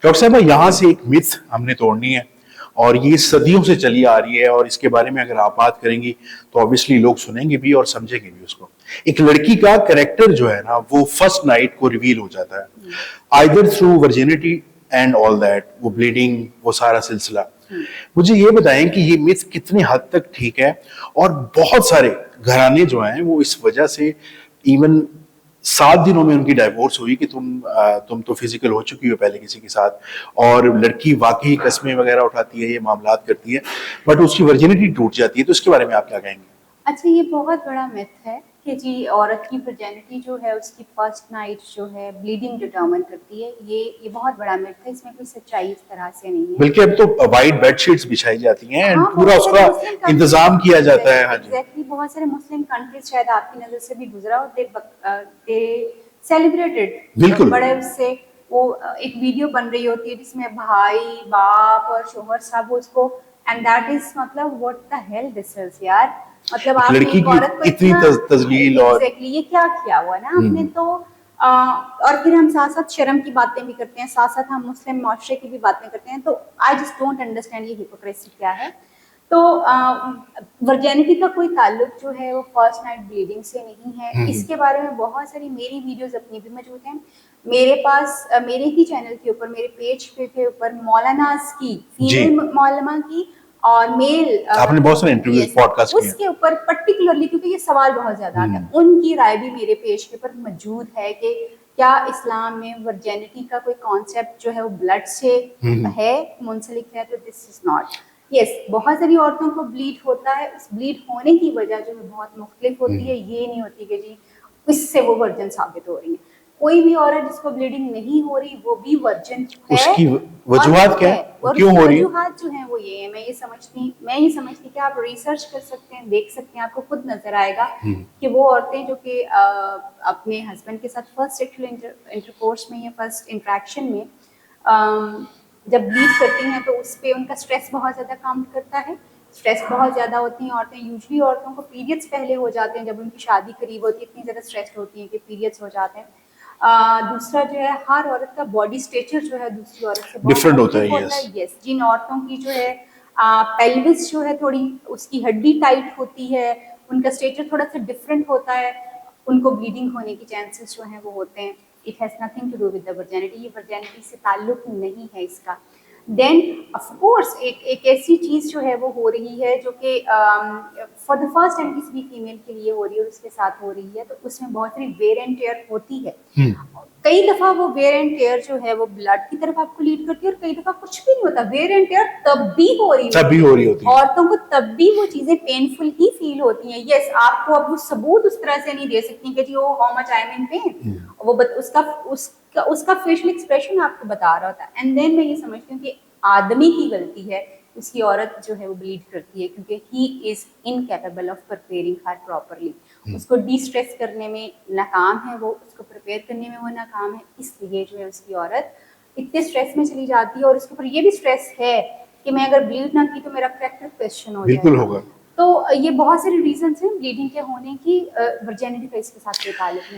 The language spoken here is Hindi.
डॉक्टर साहब यहाँ से एक मिथ हमने तोड़नी है और ये सदियों से चली आ रही है और इसके बारे में अगर आप बात करेंगी तो ऑब्वियसली लोग सुनेंगे भी और समझेंगे भी उसको। एक लड़की का कैरेक्टर जो है ना वो फर्स्ट नाइट को रिवील हो जाता है either through virginity and all that, वो ब्लीडिंग, वो सारा सिलसिला। मुझे ये बताएं कि ये मिथ कितने हद तक ठीक है और बहुत सारे घराने जो हैं वो इस वजह से इवन 7 दिनों में उनकी डाइवोर्स हुई कि तुम तो फिजिकल हो चुकी हो पहले किसी के साथ, और लड़की वाकई कस्में वगैरह उठाती है, ये मामलात करती है, बट उसकी वर्जिनिटी टूट जाती है। तो इसके बारे में आप क्या कहेंगे? अच्छा, ये बहुत बड़ा मिथ है कि जी औरत की वर्जिनिटी जो है उसकी फर्स्ट नाइट जो है ब्लीडिंग डिटरमाइन करती है। ये बहुत बड़ा मिथ है, इसमें कोई सच्चाई इस तरह से नहीं है। बल्कि अब तो वाइट बेडशीट्स बिछाई जाती हैं एंड हाँ, पूरा उसका इंतजाम किया जाता है। हाँ जी, एग्जैक्टली, बहुत सारे मुस्लिम कंट्रीज शायद आपकी नजर से भी गुजरा हो, दे सेलिब्रेटेड बिल्कुल बड़े उससे। वो एक वीडियो बन रही होती है जिसमें भाई, बाप और शोहर सब उसको, एंड दैट इज मतलब what the hell this is यार। मतलब आप लड़की एक की औरत को इतनी तजलील और एग्जैक्टली ये क्या किया हुआ ना आपने। तो और फिर हम साथ साथ शर्म की बातें भी करते हैं, साथ साथ हम मुस्लिम माशरे की भी बातें करते हैं। तो आई जस्ट डोंट अंडरस्टैंड ये हिपोक्रेसी क्या है। तो वर्जिनिटी का कोई ताल्लुक जो है वो फर्स्ट नाइट ब्लीडिंग से नहीं है। इसके बारे में बहुत सारी मेरी वीडियोस अपनी भी मौजूद हैं मेरे पास, मेरे ही चैनल के ऊपर, मेरे पेज के ऊपर मौलानास की, फीमेल मौलमा की और मेल, आपने बहुत सारे इंटरव्यूज पॉडकास्ट किए उसके ऊपर पर्टिकुलरली, क्योंकि ये सवाल बहुत ज्यादा आता है, उनकी राय भी मेरे पेज के ऊपर मौजूद है कि क्या इस्लाम में वर्जिनिटी का कोई कॉन्सेप्ट जो है वो ब्लड से है, मुंसलिक है। तो दिस इज नॉट। यस, बहुत सारी औरतों को ब्लीड होता है, उस ब्लीड होने की वजह जो है बहुत मुख्तलिफ होती है। ये नहीं होती कि जी इससे वो वर्जिन साबित हो रही है। कोई भी औरत जिसको ब्लीडिंग नहीं हो रही वो भी वर्जिन है। उसकी वजूहात क्या है, और क्यों हो रही है? वजूहात जो है वो ये है, मैं ये समझती कि आप रिसर्च कर सकते हैं, देख सकते हैं, आपको खुद नजर आएगा कि वो औरतें जो कि अपने हस्बैंड के साथ फर्स्ट सेक्सुअल इंटरकोर्स में या फर्स्ट इंटरेक्शन में जब ब्लीड करती हैं तो उस पर उनका स्ट्रेस बहुत ज़्यादा काउंट करता है। स्ट्रेस बहुत ज़्यादा होती हैं औरतें, यूजली औरतों को पीरियड्स पहले हो जाते हैं, जब उनकी शादी करीब होती है इतनी ज़्यादा स्ट्रेस्ड होती हैं कि पीरियड्स हो जाते हैं। दूसरा जो है, हर औरत का बॉडी स्ट्रक्चर जो है दूसरी औरत से डिफरेंट होता है। यस, जिन औरतों की जो है पेल्विस जो है थोड़ी उसकी हड्डी टाइट होती है, उनका स्ट्रक्चर थोड़ा सा डिफरेंट होता है, उनको ब्लीडिंग होने की चांसेस जो हैं वो होते हैं। It has nothing to do with the virginity, ये वर्जिनिटी से ताल्लुक नहीं है इसका। देन ऑफ कोर्स एक ऐसी चीज़ जो है वो हो रही है जो कि फॉर द फर्स्ट टाइम किसी भी फीमेल के लिए हो रही है और उसके साथ हो रही है, तो उसमें बहुत सारी वेयर एंड टेयर होती है। कई दफा वो वेयर एंड टेयर जो है वो ब्लड की तरफ आपको लीड करती है और कई दफा कुछ भी नहीं होता, वेयर एंड टेयर तब भी हो रही होती है। औरतों को तब भी वो चीजें पेनफुल ही फील होती हैं। यस, आपको अब वो सबूत उस तरह से नहीं दे सकती कि जी वो how much I am in pen, वो उसका फेशियल एक्सप्रेशन आपको बता रहा होता है। एंड देन मैं ये समझती हूँ कि आदमी की गलती है, उसकी औरत जो है वो ब्लीड करती है क्योंकि he is incapable of preparing her properly. उसको डी स्ट्रेस करने में नाकाम है, वो उसको प्रिपेयर करने में वो नाकाम है, इसलिए जो है उसकी औरत इतने स्ट्रेस में चली जाती है। और उसके ऊपर ये भी स्ट्रेस है कि मैं अगर ब्लीड ना की तो मेरा कैरेक्टर क्वेश्चन हो बिल्कुल जाएगा। होगा। तो ये बहुत सारे रीजंस हैं ब्लीडिंग के होने की, वर्जिनिटी का इसके साथ कोई ताल्लुक नहीं।